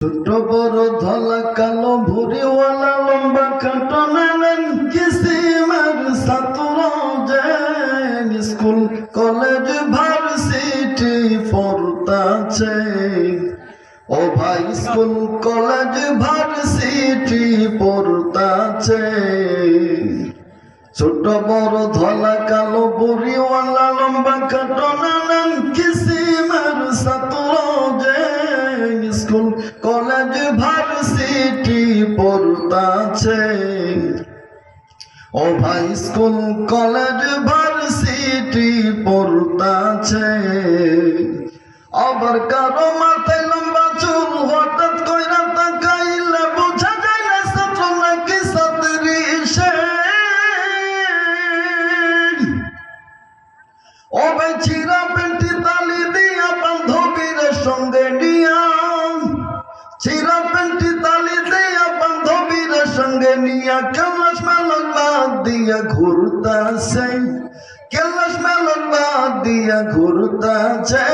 ছোট বড় ধলা কালো ভুরিওয়ালা লম্বা খাটো নানান কিসিমের ছাত্র যে স্কুল কলেজ ভার্সিটি পড়তাছে। ও ভাই স্কুল কলেজ ভার্সিটি পড়তাছে। ছোট বড় ধলা কালো বুড়িওয়ালা লম্বা খাটো নানান কিসিমের ছাত্র যে স্কুল কলেজ ভার্সিটি পড়তাছে। ও ভাই স্কুল কলেজ ভার্সিটি পড়তাছে। আবার কারো মাথায় লম্বা চুল হঠাৎ কইরা তাকাইলে বোঝা যায় না ছাত্র নাকি ছাত্রী সে। ও ভাই ছিঁড়া পেন্টি তালি দিয়া বান্ধবীর সঙ্গে নিয়া, ছিঁড়া পেন্টি তালি দিয়া বান্ধবীর সঙ্গে নিয়া কেলাস মেলন বাদ দিয়া ঘুরতাছে। কেলাস মেলন বাদ দিয়া ঘুরতাছে।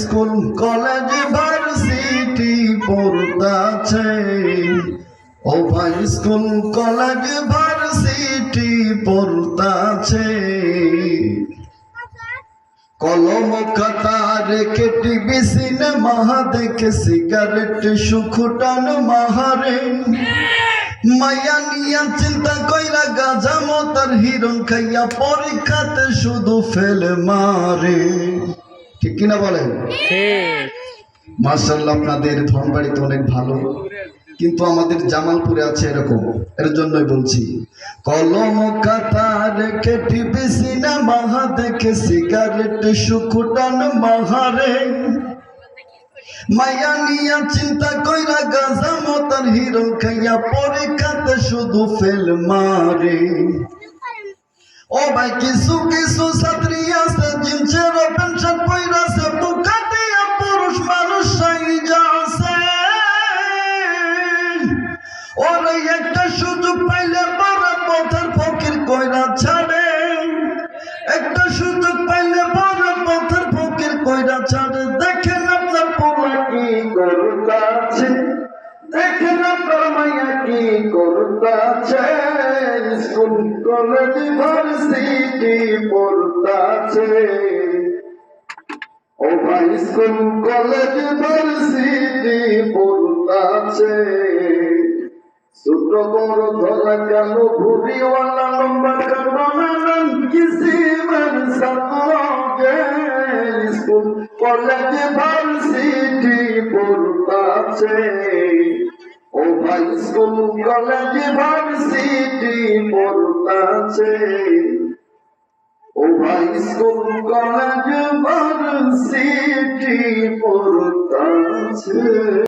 স্কুল কলেজ ভার্সিটি পড়তাছে। ও ভাই স্কুল কলেজ ভার্সিটি পড়তাছে। কলম খাতা রেখে টিভি সিনেমা দেখে সিগারেট সুখটান মাহারে। মায়া নিয়া চিন্তা কইরা গাঁজা মতার হিরণ খাইয়া পরীক্ষাতে শুধু ফেলে মারে। ঠিক কিনা বলেন? মাশাআল্লাহ, আপনাদের ধনবাড়িতে অনেক ভালো, কিন্তু আমাদের জামালপুরে আছে এরকম। এর জন্যই বলছি, কলম খাতা রেখে টিভি সিনেমা দেখে সিগারেট সুখটান মাহারে। মায়া নিয়া চিন্তা কইরা গাঁজা মতার হিরণ খাইয়া পরীক্ষাতে শুধু ফেল মারে। ও ভাই কিছু কিছু ছাত্রী আছে জিন্সের প্যান্ট শার্ট পইরাছে, বুকা দিয়া পুরুষ মানুষ সাইজাছে। ওরে একটা সুযোগ পাইলে বড় পথের ফকির কইরা ছাড়ে। একটা সুযোগ পাইলে বড় পথের ফকির কইরা ছাড়ে। দেখেন আপনার পোলা কি করতাছে, দেখেন আপনার মাইয়া কি করতাছে। স্কুল কলেজ ভার্সিটি পড়তাছে। ও ভাই স্কুল কলেজ ভার্সিটি পড়তাছে। ছোট বড় ধরা কালো ভুরিওয়ালা লম্বা কাটো নানান কিসিমের ছাত্র যে স্কুল কলেজ ভার্সিটি পড়তাছে। ও ভাই স্কুল কলেজ ভার্সিটি পড়তাছে। ও ভাই স্কুল কলেজ ভার্সিটি পড়তাছে।